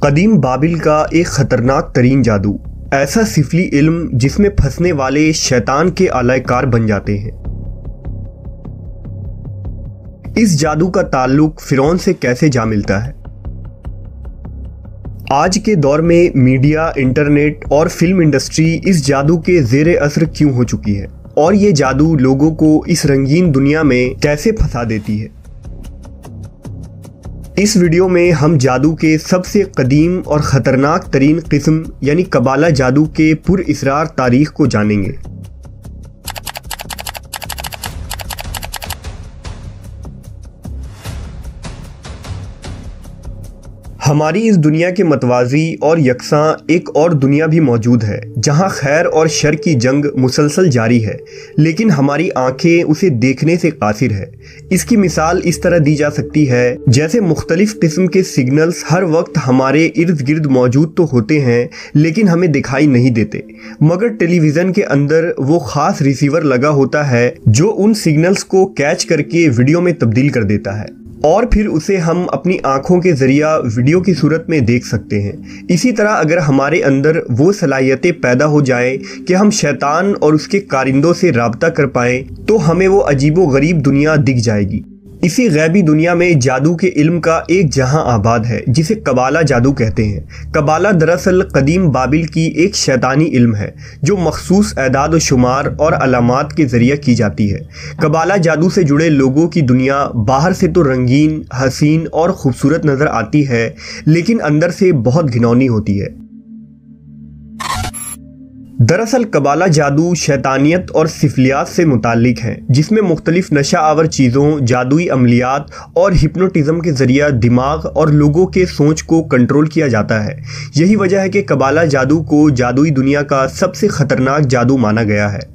قدیم بابل کا ایک خطرناک ترین جادو، ایسا سفلی علم جس میں پھنسنے والے شیطان کے آلہ کار بن جاتے ہیں۔ اس جادو کا تعلق فرعون سے کیسے جا ملتا ہے؟ آج کے دور میں میڈیا، انٹرنیٹ اور فلم انڈسٹری اس جادو کے زیر اثر کیوں ہو چکی ہے، اور یہ جادو لوگوں کو اس رنگین دنیا میں کیسے پھنسا دیتی ہے؟ اس ویڈیو میں ہم جادو کے سب سے قدیم اور خطرناک ترین قسم یعنی قبالہ جادو کے پر اسرار تاریخ کو جانیں گے۔ ہماری اس دنیا کے متوازی اور یکساں ایک اور دنیا بھی موجود ہے جہاں خیر اور شر کی جنگ مسلسل جاری ہے، لیکن ہماری آنکھیں اسے دیکھنے سے قاصر ہے۔ اس کی مثال اس طرح دی جا سکتی ہے جیسے مختلف قسم کے سگنلز ہر وقت ہمارے ارد گرد موجود تو ہوتے ہیں لیکن ہمیں دکھائی نہیں دیتے، مگر ٹیلی ویژن کے اندر وہ خاص ریسیور لگا ہوتا ہے جو ان سگنلز کو کیچ کر کے ویڈیو میں تبدیل کر دیتا ہے، اور پھر اسے ہم اپنی آنکھوں کے ذریعہ ویڈیو کی صورت میں دیکھ سکتے ہیں۔ اسی طرح اگر ہمارے اندر وہ صلاحیتیں پیدا ہو جائیں کہ ہم شیطان اور اس کے کارندوں سے رابطہ کر پائیں تو ہمیں وہ عجیب و غریب دنیا دکھ جائے گی۔ اسی غیبی دنیا میں جادو کے علم کا ایک جہاں آباد ہے جسے قبالہ جادو کہتے ہیں۔ قبالہ دراصل قدیم بابل کی ایک شیطانی علم ہے جو مخصوص اعداد و شمار اور علامات کے ذریعے کی جاتی ہے۔ قبالہ جادو سے جڑے لوگوں کی دنیا باہر سے تو رنگین، حسین اور خوبصورت نظر آتی ہے، لیکن اندر سے بہت گھناؤنی ہوتی ہے۔ دراصل قبالہ جادو شیطانیت اور سفلیات سے متعلق ہے، جس میں مختلف نشہ آور چیزوں، جادوئی عملیات اور ہپنوٹزم کے ذریعہ دماغ اور لوگوں کے سوچ کو کنٹرول کیا جاتا ہے۔ یہی وجہ ہے کہ قبالہ جادو کو جادوئی دنیا کا سب سے خطرناک جادو مانا گیا ہے۔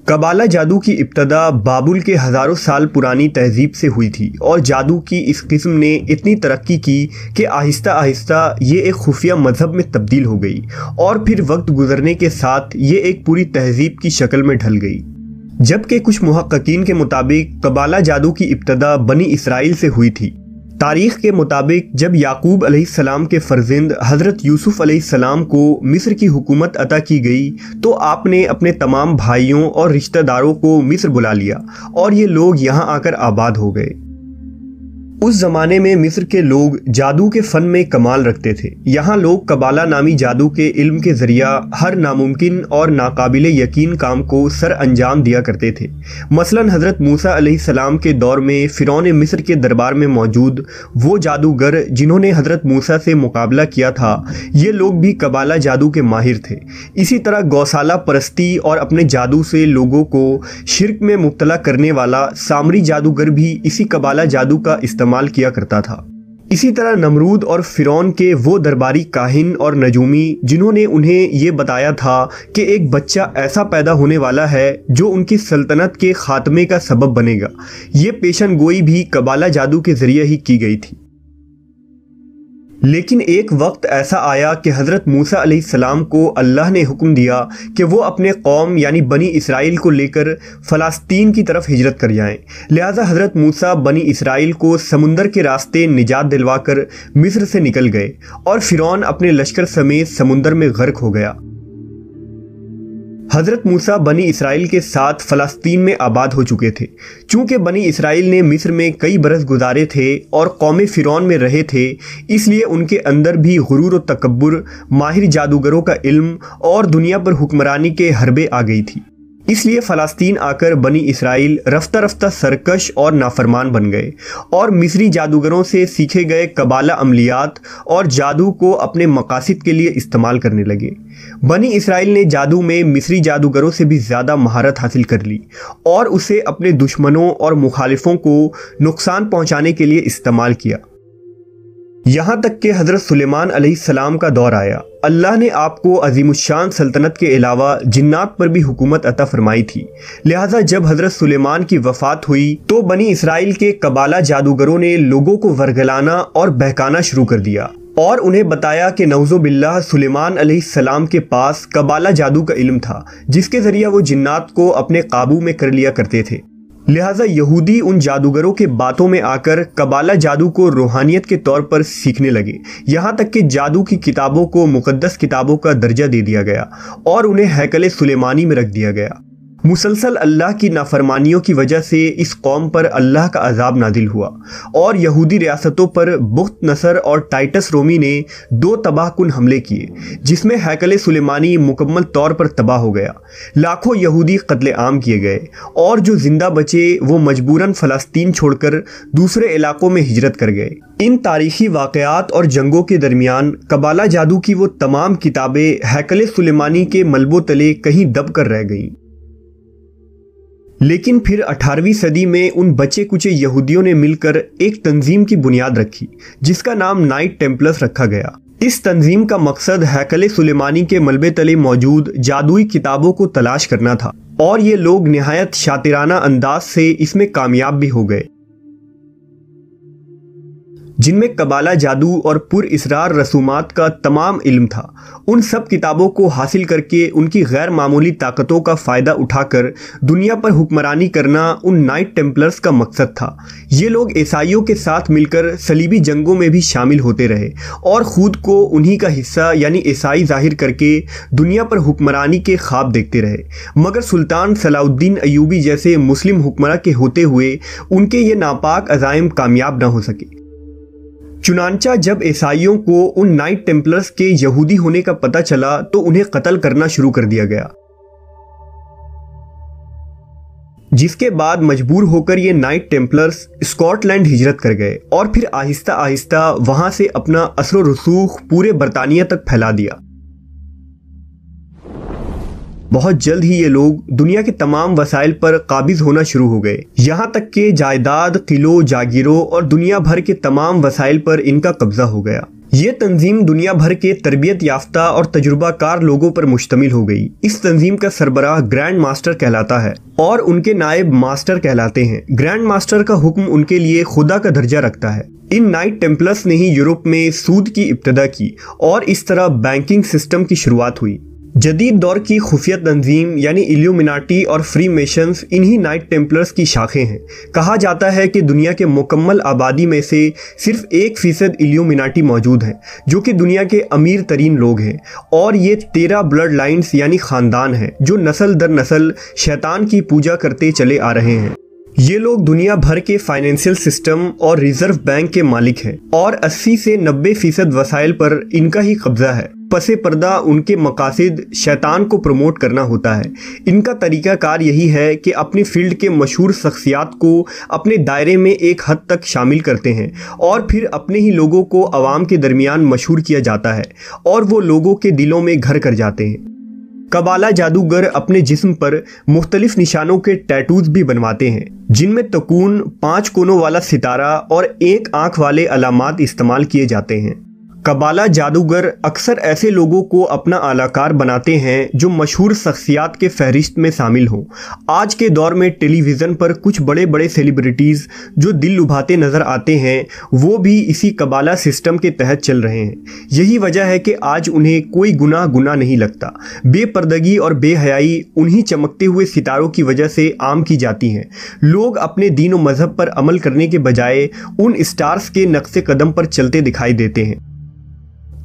قبالہ جادو کی ابتدا بابل کے ہزاروں سال پرانی تہذیب سے ہوئی تھی، اور جادو کی اس قسم نے اتنی ترقی کی کہ آہستہ آہستہ یہ ایک خفیہ مذہب میں تبدیل ہو گئی، اور پھر وقت گزرنے کے ساتھ یہ ایک پوری تہذیب کی شکل میں ڈھل گئی۔ جبکہ کچھ محققین کے مطابق قبالہ جادو کی ابتدا بنی اسرائیل سے ہوئی تھی۔ تاریخ کے مطابق جب یعقوب علیہ السلام کے فرزند حضرت یوسف علیہ السلام کو مصر کی حکومت عطا کی گئی تو آپ نے اپنے تمام بھائیوں اور رشتہ داروں کو مصر بلا لیا، اور یہ لوگ یہاں آ کر آباد ہو گئے۔ اس زمانے میں مصر کے لوگ جادو کے فن میں کمال رکھتے تھے۔ یہاں لوگ قبالہ نامی جادو کے علم کے ذریعہ ہر ناممکن اور ناقابل یقین کام کو سر انجام دیا کرتے تھے۔ مثلا حضرت موسیٰ علیہ السلام کے دور میں فرعون مصر کے دربار میں موجود وہ جادوگر جنہوں نے حضرت موسیٰ سے مقابلہ کیا تھا، یہ لوگ بھی قبالہ جادو کے ماہر تھے۔ اسی طرح گوسالہ پرستی اور اپنے جادو سے لوگوں کو شرک میں مبتلا کرنے والا سامری جادوگر بھی اسی قبالہ جادو کا استعمال کیا کرتا تھا۔ اسی طرح نمرود اور فرعون کے وہ درباری کاہن اور نجومی جنہوں نے انہیں یہ بتایا تھا کہ ایک بچہ ایسا پیدا ہونے والا ہے جو ان کی سلطنت کے خاتمے کا سبب بنے گا، یہ پیشن گوئی بھی قبالہ جادو کے ذریعے ہی کی گئی تھی۔ لیکن ایک وقت ایسا آیا کہ حضرت موسیٰ علیہ السلام کو اللہ نے حکم دیا کہ وہ اپنے قوم یعنی بنی اسرائیل کو لے کر فلسطین کی طرف ہجرت کر جائیں۔ لہٰذا حضرت موسیٰ بنی اسرائیل کو سمندر کے راستے نجات دلوا کر مصر سے نکل گئے، اور فرعون اپنے لشکر سمیت سمندر میں غرق ہو گیا۔ حضرت موسیٰ بنی اسرائیل کے ساتھ فلسطین میں آباد ہو چکے تھے۔ چونکہ بنی اسرائیل نے مصر میں کئی برس گزارے تھے اور قوم فرعون میں رہے تھے، اس لیے ان کے اندر بھی غرور و تکبر، ماہر جادوگروں کا علم اور دنیا پر حکمرانی کے حربے آ گئی تھی۔ اس لیے فلسطین آ کر بنی اسرائیل رفتہ رفتہ سرکش اور نافرمان بن گئے، اور مصری جادوگروں سے سیکھے گئے قبالہ عملیات اور جادو کو اپنے مقاصد کے لیے استعمال کرنے لگے۔ بنی اسرائیل نے جادو میں مصری جادوگروں سے بھی زیادہ مہارت حاصل کر لی، اور اسے اپنے دشمنوں اور مخالفوں کو نقصان پہنچانے کے لیے استعمال کیا۔ یہاں تک کہ حضرت سلیمان علیہ السلام کا دور آیا۔ اللہ نے آپ کو عظیم الشان سلطنت کے علاوہ جنات پر بھی حکومت عطا فرمائی تھی، لہٰذا جب حضرت سلیمان کی وفات ہوئی تو بنی اسرائیل کے قبالہ جادوگروں نے لوگوں کو ورگلانا اور بہکانا شروع کر دیا، اور انہیں بتایا کہ نعوذ باللہ سلیمان علیہ السلام کے پاس قبالہ جادو کا علم تھا جس کے ذریعہ وہ جنات کو اپنے قابو میں کر لیا کرتے تھے۔ लिहाजा यहूदी उन जादूगरों के बातों में आकर कबाला जादू को रूहानियत के तौर पर सीखने लगे। यहाँ तक कि जादू की किताबों को मुकद्दस किताबों का दर्जा दे दिया गया और उन्हें हैकल सुलेमानी में रख दिया गया। मुसलसल अल्लाह की नाफरमानियों की वजह से इस कौम पर अल्लाह का अजाब नाजिल हुआ और यहूदी रियासतों पर बुख्त नसर और टाइटस रोमी ने 2 तबाहकुन हमले किए, जिसमें हैकल सुलेमानी मुकम्मल तौर पर तबाह हो गया। लाखों यहूदी कत्ले आम किए गए और जो जिंदा बचे वो मजबूरन फ़लस्तीन छोड़कर दूसरे इलाकों में हिजरत कर गए। इन तारीखी वाक़यात और जंगों के दरमियान कबाला जादू की वो तमाम किताबें हैकल सुलेमानी के मलबों तले कहीं दब कर रह गईं। लेकिन फिर 18वीं सदी में उन बचे कुचे यहूदियों ने मिलकर एक तंजीम की बुनियाद रखी, जिसका नाम नाइट टेम्पलर्स रखा गया। इस तंजीम का मकसद हैकल सुलेमानी के मलबे तले मौजूद जादुई किताबों को तलाश करना था और ये लोग निहायत शातिराना अंदाज से इसमें कामयाब भी हो गए, जिनमें कबाला जादू और पुर इसरार रसूमात का तमाम इल्म था। उन सब किताबों को हासिल करके उनकी गैर मामूली ताकतों का फ़ायदा उठाकर दुनिया पर हुक्मरानी करना उन नाइट टेम्पलर्स का मकसद था। ये लोग ईसाइयों के साथ मिलकर सलीबी जंगों में भी शामिल होते रहे और ख़ुद को उन्हीं का हिस्सा यानी ईसाई जाहिर करके दुनिया पर हुक्मरानी के ख्वाब देखते रहे। मगर सुल्तान सलाउद्दीन अयूबी जैसे मुस्लिम हुक्मरान के होते हुए उनके ये नापाक अज़ाइम कामयाब न हो सके। चुनांचा जब ईसाइयों को उन नाइट टेम्पलर्स के यहूदी होने का पता चला तो उन्हें कत्ल करना शुरू कर दिया गया, जिसके बाद मजबूर होकर ये नाइट टेम्पलर्स स्कॉटलैंड हिजरत कर गए और फिर आहिस्ता आहिस्ता वहां से अपना असर व रसूख पूरे बरतानिया तक फैला दिया। बहुत जल्द ही ये लोग दुनिया के तमाम वसाइल पर काबिज होना शुरू हो गए, यहाँ तक कि जायदाद, किलों, जागीरों और दुनिया भर के तमाम वसाइल पर इनका कब्जा हो गया। ये तंजीम दुनिया भर के तरबियत याफ्ता और तजुर्बाकार लोगों पर मुश्तमिल हो गई। इस तंजीम का सरबराह ग्रैंड मास्टर कहलाता है और उनके नायब मास्टर कहलाते हैं। ग्रैंड मास्टर का हुक्म उनके लिए खुदा का दर्जा रखता है। इन नाइट टेम्पलर्स ने ही यूरोप में सूद की इब्तिदा की और इस तरह बैंकिंग सिस्टम की शुरुआत हुई। जदीद दौर की खुफिया तंजीम यानी इल्यूमिनाटी और फ्री मेशंस इन्हीं नाइट टेम्पलर्स की शाखें हैं। कहा जाता है कि दुनिया के मुकम्मल आबादी में से सिर्फ 1% इल्यूमिनाटी मौजूद हैं, जो कि दुनिया के अमीर तरीन लोग हैं और ये 13 ब्लड लाइन्स यानी ख़ानदान हैं जो नस्ल दर नस्ल शैतान की पूजा करते चले आ रहे हैं। ये लोग दुनिया भर के फाइनेंशियल सिस्टम और रिजर्व बैंक के मालिक हैं और 80 से 90% वसाइल पर इनका ही कब्जा है। पसे पर्दा उनके मकासद शैतान को प्रमोट करना होता है। इनका तरीक़ाकार यही है कि अपनी फील्ड के मशहूर शख्सियात को अपने दायरे में एक हद तक शामिल करते हैं और फिर अपने ही लोगों को आवाम के दरमियान मशहूर किया जाता है और वो लोगों के दिलों में घर कर जाते हैं। कबाला जादूगर अपने जिस्म पर मुख्तलिफ निशानों के टैटूज भी बनवाते हैं, जिनमें तकून, 5 कोनों वाला सितारा और 1 आंख वाले अलामात इस्तेमाल किए जाते हैं। कबाला जादूगर अक्सर ऐसे लोगों को अपना आलाकार बनाते हैं जो मशहूर शख्सियात के फहरिस्त में शामिल हों। आज के दौर में टेलीविज़न पर कुछ बड़े बड़े सेलिब्रिटीज़ जो दिल लुभाते नज़र आते हैं वो भी इसी कबाला सिस्टम के तहत चल रहे हैं। यही वजह है कि आज उन्हें कोई गुनाह नहीं लगता। बेपर्दगी और बेहयाई उन्हीं चमकते हुए सितारों की वजह से आम की जाती हैं। लोग अपने दीन व मज़हब पर अमल करने के बजाय उन स्टार्स के नक्शे कदम पर चलते दिखाई देते हैं।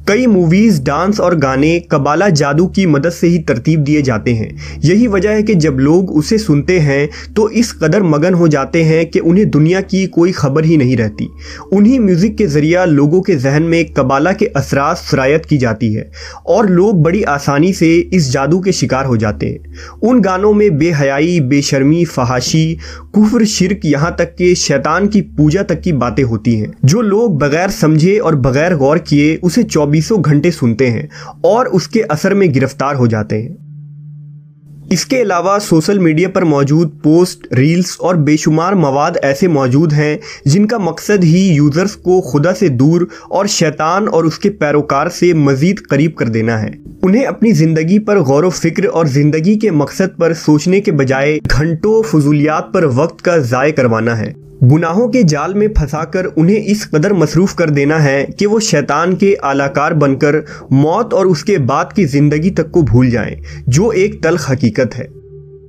कई मूवीज़, डांस और गाने कबाला जादू की मदद से ही तरतीब दिए जाते हैं। यही वजह है कि जब लोग उसे सुनते हैं तो इस कदर मगन हो जाते हैं कि उन्हें दुनिया की कोई खबर ही नहीं रहती। उन्हीं म्यूज़िक के ज़रिया लोगों के जहन में कबाला के असरात सरायत की जाती है और लोग बड़ी आसानी से इस जादू के शिकार हो जाते हैं। उन गानों में बेहयाई, बेशर्मी, फहाशी, कुफ्र, शिर्क, यहाँ तक कि शैतान की पूजा तक की बातें होती हैं, जो लोग बगैर समझे और बगैर गौर किए उसे 24 घंटे सुनते हैं और उसके असर में गिरफ्तार हो जाते हैं। इसके अलावा सोशल मीडिया पर मौजूद पोस्ट, रील्स और बेशुमार मवाद ऐसे मौजूद हैं जिनका मकसद ही यूज़र्स को खुदा से दूर और शैतान और उसके पैरोकार से मज़ीद करीब कर देना है। उन्हें अपनी ज़िंदगी पर गौर व फिक्र और ज़िंदगी के मकसद पर सोचने के बजाय घंटों फजूलियात पर वक्त का ज़ाय करवाना है। गुनाहों के जाल में फंसाकर उन्हें इस कदर मसरूफ़ कर देना है कि वो शैतान के आलाकार बनकर मौत और उसके बाद की ज़िंदगी तक को भूल जाएं, जो एक तल्ख हकीकत है।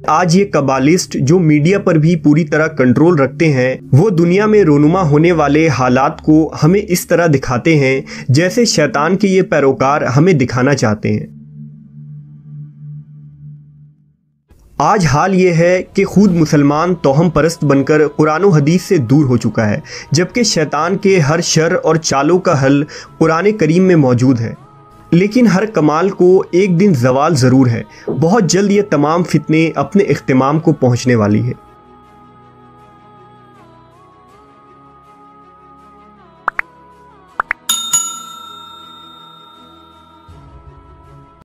آج یہ قبالسٹ جو میڈیا پر بھی پوری طرح کنٹرول رکھتے ہیں، وہ دنیا میں رونما ہونے والے حالات کو ہمیں اس طرح دکھاتے ہیں جیسے شیطان کے یہ پیروکار ہمیں دکھانا چاہتے ہیں۔ آج حال یہ ہے کہ خود مسلمان توہم پرست بن کر قرآن و حدیث سے دور ہو چکا ہے، جبکہ شیطان کے ہر شر اور چالوں کا حل قرآن کریم میں موجود ہے۔ لیکن ہر کمال کو ایک دن زوال ضرور ہے، بہت جلد یہ تمام فتنے اپنے اختتام کو پہنچنے والی ہے۔